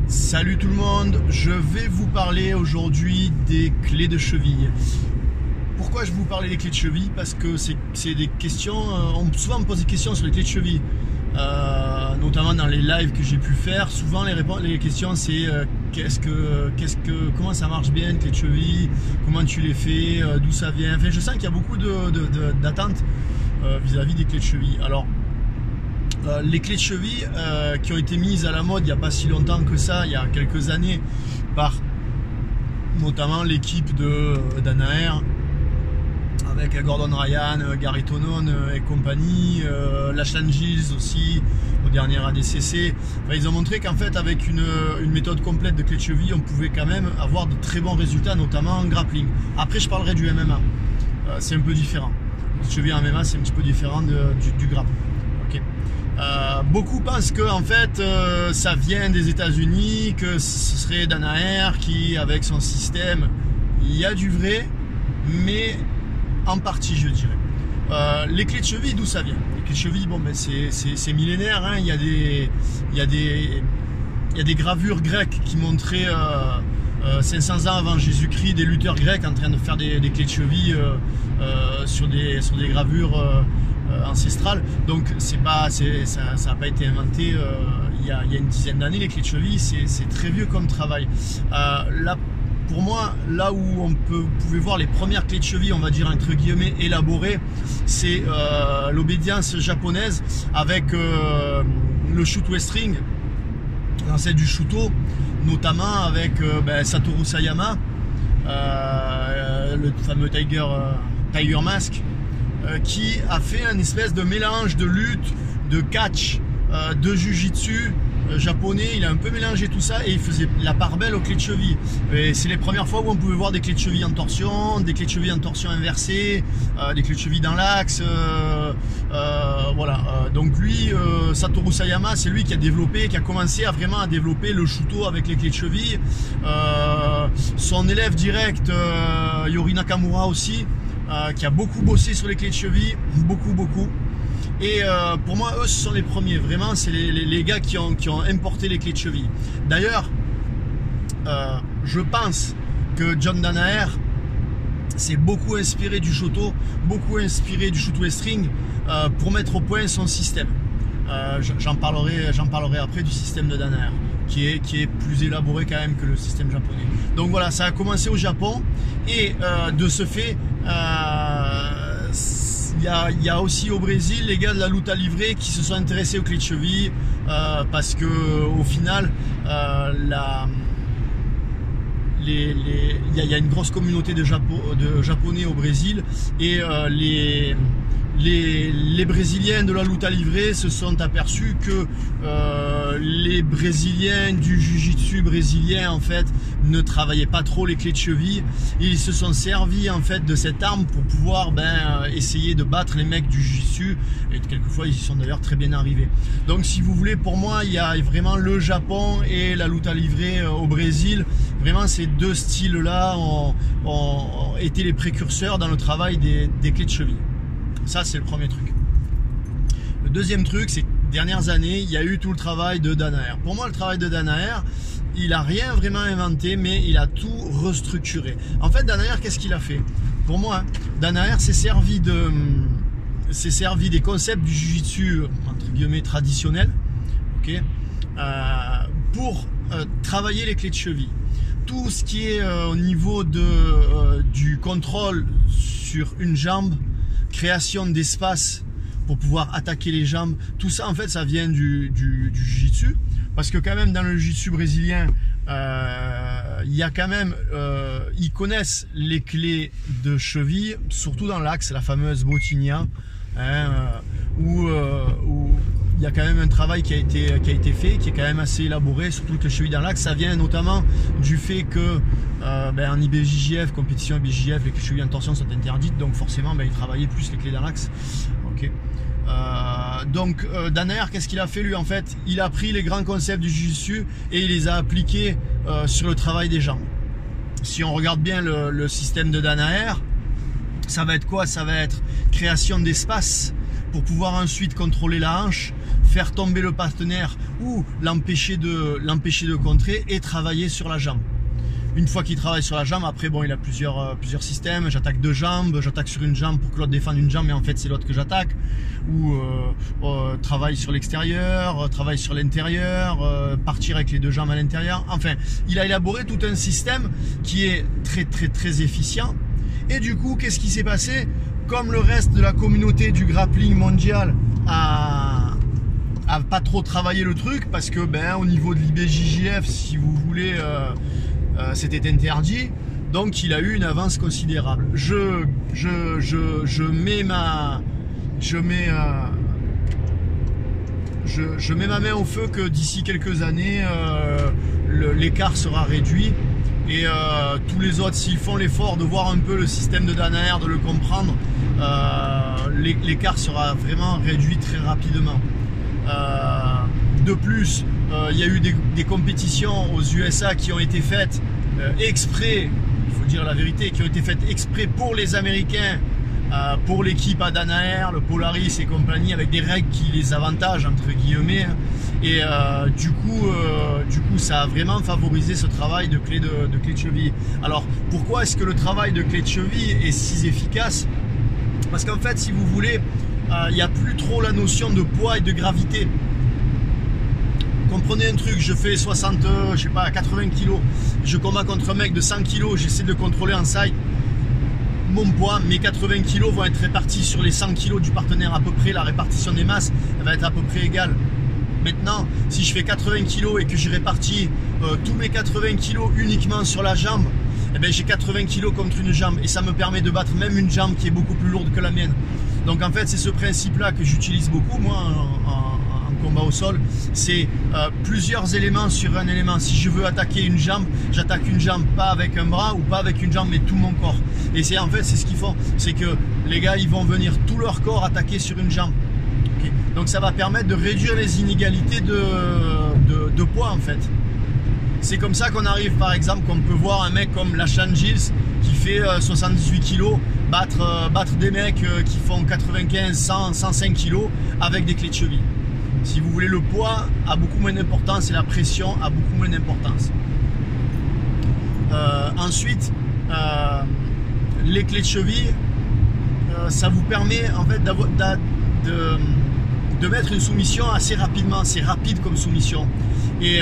Salut tout le monde, je vais vous parler aujourd'hui des clés de cheville. Pourquoi je vais vous parler des clés de cheville? Parce que c'est des questions, souvent on me pose des questions sur les clés de cheville, notamment dans les lives que j'ai pu faire. Souvent les questions c'est comment ça marche bien une clé de cheville, comment tu les fais, d'où ça vient. Enfin, je sens qu'il y a beaucoup d'attentes vis-à-vis des clés de cheville. Alors, les clés de cheville qui ont été mises à la mode il n'y a pas si longtemps que ça, il y a quelques années, par notamment l'équipe de Danaher, avec Gordon Ryan, Gary Tonon et compagnie, Lachlan Giles aussi, au dernier ADCC. Enfin, ils ont montré qu'en fait, avec une méthode complète de clés de cheville, on pouvait quand même avoir de très bons résultats, notamment en grappling. Après, je parlerai du MMA. C'est un peu différent. Les chevilles en MMA, c'est un petit peu différent du grappling. Okay. Beaucoup pensent que en fait ça vient des États-Unis, que ce serait Danaher qui, avec son système, il y a du vrai, mais en partie, je dirais. Les clés de cheville, d'où ça vient? Les clés de cheville, bon, ben c'est millénaire, hein. Il y a des gravures grecques qui montraient 500 ans avant Jésus-Christ des lutteurs grecs en train de faire des clés de cheville sur des gravures ancestrales. Donc ça n'a pas été inventé il y a une dizaine d'années. Les clés de cheville, c'est très vieux comme travail. Là, pour moi, là où vous pouvez voir les premières clés de cheville, on va dire entre guillemets élaborées, c'est l'obédience japonaise avec le Shuto string, l'ancêtre du Shuto, notamment avec Satoru Sayama, le fameux Tiger Mask, qui a fait un espèce de mélange de lutte, de catch, de jujitsu japonais. Il a un peu mélangé tout ça et il faisait la part belle aux clés de cheville. C'est les premières fois où on pouvait voir des clés de cheville en torsion, des clés de cheville en torsion inversée, des clés de cheville dans l'axe. Voilà. Donc lui, Satoru Sayama, c'est lui qui a commencé vraiment à développer le Shuto avec les clés de cheville. Son élève direct, Yori Nakamura aussi, qui a beaucoup bossé sur les clés de cheville, beaucoup. Et pour moi, eux, ce sont les premiers. Vraiment, c'est les gars qui ont importé les clés de cheville. D'ailleurs, je pense que John Danaher s'est beaucoup inspiré du Shoto, beaucoup inspiré du Shuto string pour mettre au point son système. J'en parlerai après du système de Danaher, qui est plus élaboré quand même que le système japonais. Donc voilà, ça a commencé au Japon et de ce fait, il y a aussi au Brésil les gars de la lutte à livrer qui se sont intéressés aux clés de cheville parce que au final il y a une grosse communauté de japonais au Brésil et les Brésiliens de la lutte à livrer se sont aperçus que les Brésiliens du Jiu-Jitsu brésilien en fait ne travaillaient pas trop les clés de cheville. Ils se sont servis en fait de cette arme pour pouvoir essayer de battre les mecs du Jiu-Jitsu et quelquefois ils y sont d'ailleurs très bien arrivés. Donc si vous voulez, pour moi il y a vraiment le Japon et la lutte à livrer au Brésil. Vraiment ces deux styles là ont été les précurseurs dans le travail des clés de cheville. Ça, c'est le premier truc. Le deuxième truc, c'est que dernières années, il y a eu tout le travail de Danaher. Pour moi, le travail de Danaher, il n'a rien vraiment inventé, mais il a tout restructuré. En fait, Danaher, qu'est-ce qu'il a fait? Pour moi, Danaher s'est servi des concepts du jiu-jitsu, entre guillemets, traditionnel, okay, pour travailler les clés de cheville. Tout ce qui est au niveau du contrôle sur une jambe, création d'espace pour pouvoir attaquer les jambes, tout ça en fait ça vient du jiu-jitsu, parce que quand même dans le jiu-jitsu brésilien il y a quand même ils connaissent les clés de cheville, surtout dans l'axe, la fameuse botinha, hein, où il y a quand même un travail qui a été fait, qui est quand même assez élaboré, surtout que les chevilles dans l'axe. Ça vient notamment du fait que en IBJJF, compétition IBJJF, les chevilles en torsion sont interdites, donc forcément ils travaillaient plus les clés dans l'axe. Okay. Donc Danaher, qu'est-ce qu'il a fait lui en fait? Il a pris les grands concepts du jiu-jitsu et il les a appliqués sur le travail des jambes. Si on regarde bien le système de Danaher, ça va être quoi? Ça va être création d'espace pour pouvoir ensuite contrôler la hanche, faire tomber le partenaire ou l'empêcher de contrer et travailler sur la jambe. Une fois qu'il travaille sur la jambe, après bon, il a plusieurs systèmes. J'attaque deux jambes, j'attaque sur une jambe pour que l'autre défende une jambe, mais en fait c'est l'autre que j'attaque. Ou travaille sur l'extérieur, travaille sur l'intérieur, partir avec les deux jambes à l'intérieur. Enfin, il a élaboré tout un système qui est très efficient. Et du coup, qu'est-ce qui s'est passé? Comme le reste de la communauté du grappling mondial a pas trop travaillé le truc, parce que ben, au niveau de l'IBJJF, si vous voulez, c'était interdit, donc il a eu une avance considérable. Je mets ma main au feu que d'ici quelques années, l'écart sera réduit. Et tous les autres, s'ils font l'effort de voir un peu le système de Danaher, de le comprendre, l'écart sera vraiment réduit très rapidement. De plus, il y a eu des compétitions aux USA qui ont été faites exprès, il faut dire la vérité, qui ont été faites exprès pour les Américains, pour l'équipe à Danaher, le Polaris et compagnie, avec des règles qui les avantagent entre guillemets. Et du coup, ça a vraiment favorisé ce travail de clé de cheville. Alors, pourquoi est-ce que le travail de clé de cheville est si efficace? Parce qu'en fait, si vous voulez, il n'y a plus trop la notion de poids et de gravité. Comprenez un truc, je fais 80 kg, je combats contre un mec de 100 kg, j'essaie de contrôler en side mon poids, mes 80 kg vont être répartis sur les 100 kg du partenaire à peu près, la répartition des masses elle va être à peu près égale. Maintenant, si je fais 80 kg et que j'ai réparti tous mes 80 kg uniquement sur la jambe, eh bien, j'ai 80 kg contre une jambe et ça me permet de battre même une jambe qui est beaucoup plus lourde que la mienne. Donc en fait, c'est ce principe-là que j'utilise beaucoup, moi, en combat au sol. C'est plusieurs éléments sur un élément. Si je veux attaquer une jambe, j'attaque une jambe, pas avec un bras ou pas avec une jambe, mais tout mon corps. Et c'est en fait, c'est ce qu'ils font. C'est que les gars, ils vont venir tout leur corps attaquer sur une jambe. Okay. Donc ça va permettre de réduire les inégalités de poids, en fait. C'est comme ça qu'on arrive, par exemple, qu'on peut voir un mec comme Lashan Gilles qui fait 78 kg battre des mecs qui font 95, 100, 105 kg avec des clés de cheville. Si vous voulez, le poids a beaucoup moins d'importance et la pression a beaucoup moins d'importance. Ensuite, les clés de cheville, ça vous permet en fait de mettre une soumission assez rapidement. C'est rapide comme soumission. Et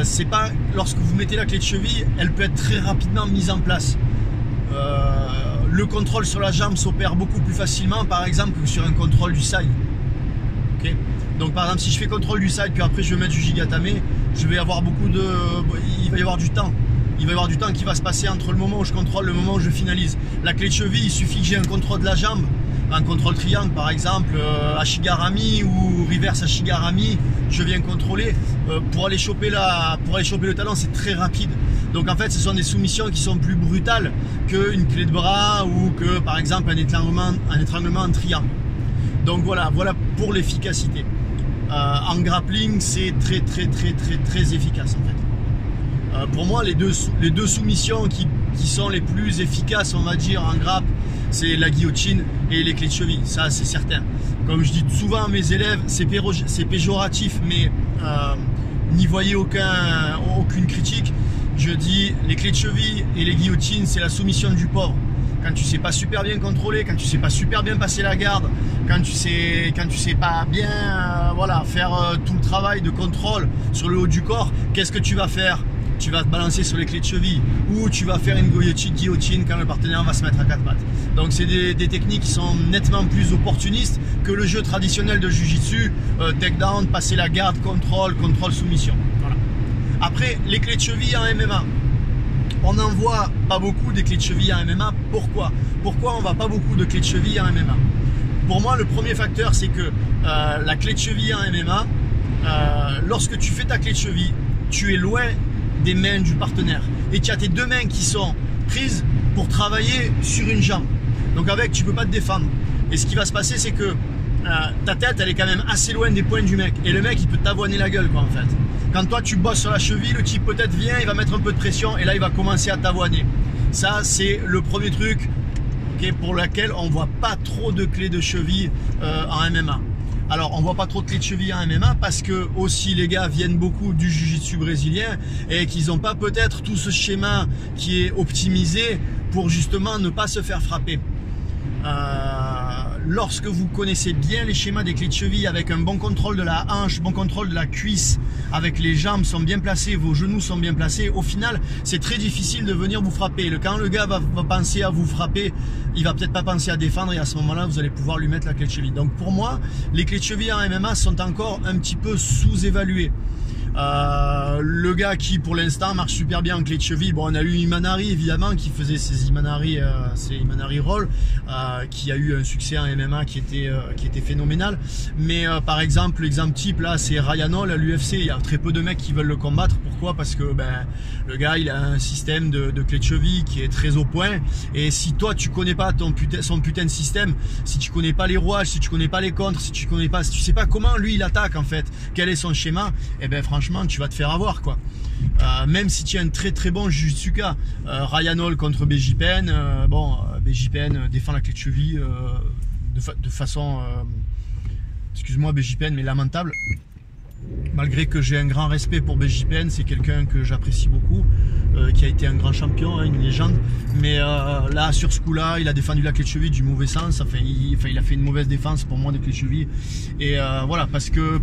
c'est pas, lorsque vous mettez la clé de cheville, elle peut être très rapidement mise en place. Le contrôle sur la jambe s'opère beaucoup plus facilement, par exemple, que sur un contrôle du side. Okay. Donc par exemple, si je fais contrôle du side, puis après je vais mettre du gigatame, je vais avoir il va y avoir du temps. Il va y avoir du temps qui va se passer entre le moment où je contrôle et le moment où je finalise. La clé de cheville, il suffit que j'ai un contrôle de la jambe, un contrôle triangle par exemple, Ashigarami ou reverse Ashigarami, je viens contrôler. Pour aller choper le talon, c'est très rapide. Donc en fait, ce sont des soumissions qui sont plus brutales qu'une clé de bras ou que par exemple un étranglement en triangle. Donc voilà pour l'efficacité. En grappling, c'est très efficace en fait. Pour moi, les deux soumissions qui sont les plus efficaces, on va dire, en grappe, c'est la guillotine et les clés de cheville, ça c'est certain. Comme je dis souvent à mes élèves, c'est péjoratif, mais n'y voyez aucune critique. Je dis, les clés de cheville et les guillotines, c'est la soumission du pauvre. Quand tu sais pas super bien contrôler, quand tu sais pas super bien passer la garde, quand tu sais pas bien faire tout le travail de contrôle sur le haut du corps, qu'est-ce que tu vas faire? Tu vas te balancer sur les clés de cheville ou tu vas faire une guillotine quand le partenaire va se mettre à quatre pattes. Donc c'est des techniques qui sont nettement plus opportunistes que le jeu traditionnel de Jiu-Jitsu, takedown, passer la garde, contrôle, soumission. Voilà. Après, les clés de cheville en MMA. On n'en voit pas beaucoup des clés de cheville en MMA. Pourquoi on ne voit pas beaucoup de clés de cheville en MMA? Pour moi, le premier facteur, c'est que la clé de cheville en MMA, lorsque tu fais ta clé de cheville, tu es loin des mains du partenaire. Et tu as tes deux mains qui sont prises pour travailler sur une jambe. Donc avec, tu ne peux pas te défendre. Et ce qui va se passer, c'est que ta tête, elle est quand même assez loin des poings du mec. Et le mec, il peut t'avoiner la gueule, quoi, en fait. Quand toi, tu bosses sur la cheville, le type peut-être vient, il va mettre un peu de pression et là, il va commencer à t'avoiner. Ça, c'est le premier truc, okay, pour lequel on ne voit pas trop de clés de cheville en MMA. Alors on voit pas trop de clés de cheville en MMA parce que aussi les gars viennent beaucoup du jiu-jitsu brésilien et qu'ils n'ont pas peut-être tout ce schéma qui est optimisé pour justement ne pas se faire frapper. Lorsque vous connaissez bien les schémas des clés de cheville avec un bon contrôle de la hanche, bon contrôle de la cuisse, avec les jambes sont bien placées, vos genoux sont bien placés, au final c'est très difficile de venir vous frapper. Quand le gars va penser à vous frapper, il va peut-être pas penser à défendre et à ce moment-là vous allez pouvoir lui mettre la clé de cheville. Donc pour moi, les clés de cheville en MMA sont encore un petit peu sous-évaluées. Le gars qui pour l'instant marche super bien en clé de cheville, bon on a eu Imanari évidemment qui faisait ses Imanari roll, qui a eu un succès en MMA qui était phénoménal, mais par exemple l'exemple type là c'est Ryan Hall à l'UFC, il y a très peu de mecs qui veulent le combattre. Pourquoi? Parce que le gars il a un système de clé de cheville qui est très au point, et si toi tu connais pas son putain de système, si tu connais pas les rouages, si tu connais pas les contres, si tu sais pas comment lui il attaque en fait, quel est son schéma, et ben franchement tu vas te faire avoir quoi. Même si tu es un très très bon jujutsuka, Ryan Hall contre BJ Penn, BJ Penn défend la clé de cheville de façon excuse-moi BJ Penn, mais lamentable. Malgré que j'ai un grand respect pour BJ Penn, c'est quelqu'un que j'apprécie beaucoup, qui a été un grand champion, une légende, mais là sur ce coup là il a défendu la clé de cheville du mauvais sens, enfin il a fait une mauvaise défense pour moi des clés de cheville, et voilà, parce que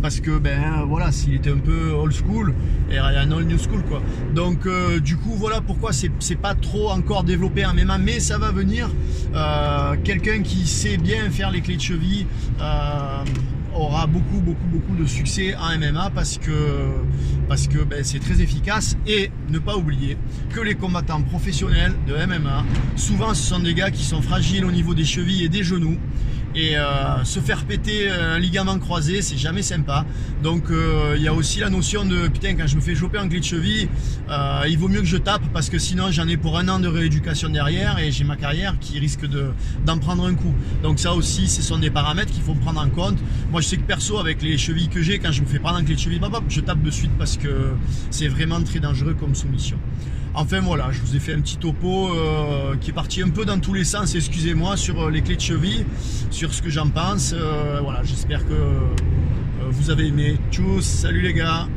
voilà, s'il était un peu old school et Ryan Hall new school quoi. Donc du coup voilà pourquoi c'est pas trop encore développé en MMA, mais ça va venir. Quelqu'un qui sait bien faire les clés de cheville aura beaucoup de succès en MMA parce que c'est très efficace. Et ne pas oublier que les combattants professionnels de MMA, souvent ce sont des gars qui sont fragiles au niveau des chevilles et des genoux, et se faire péter un ligament croisé c'est jamais sympa. Donc il y a aussi la notion de putain, quand je me fais choper en clé de cheville, il vaut mieux que je tape parce que sinon j'en ai pour 1 an de rééducation derrière et j'ai ma carrière qui risque d'en prendre un coup. Donc ça aussi ce sont des paramètres qu'il faut prendre en compte. Moi je sais que perso avec les chevilles que j'ai, quand je me fais prendre en clé de cheville, je tape de suite parce que c'est vraiment très dangereux comme soumission. Enfin voilà, je vous ai fait un petit topo qui est parti un peu dans tous les sens, excusez-moi, sur les clés de cheville, sur ce que j'en pense. Voilà, j'espère que vous avez aimé. Tchuss, salut les gars.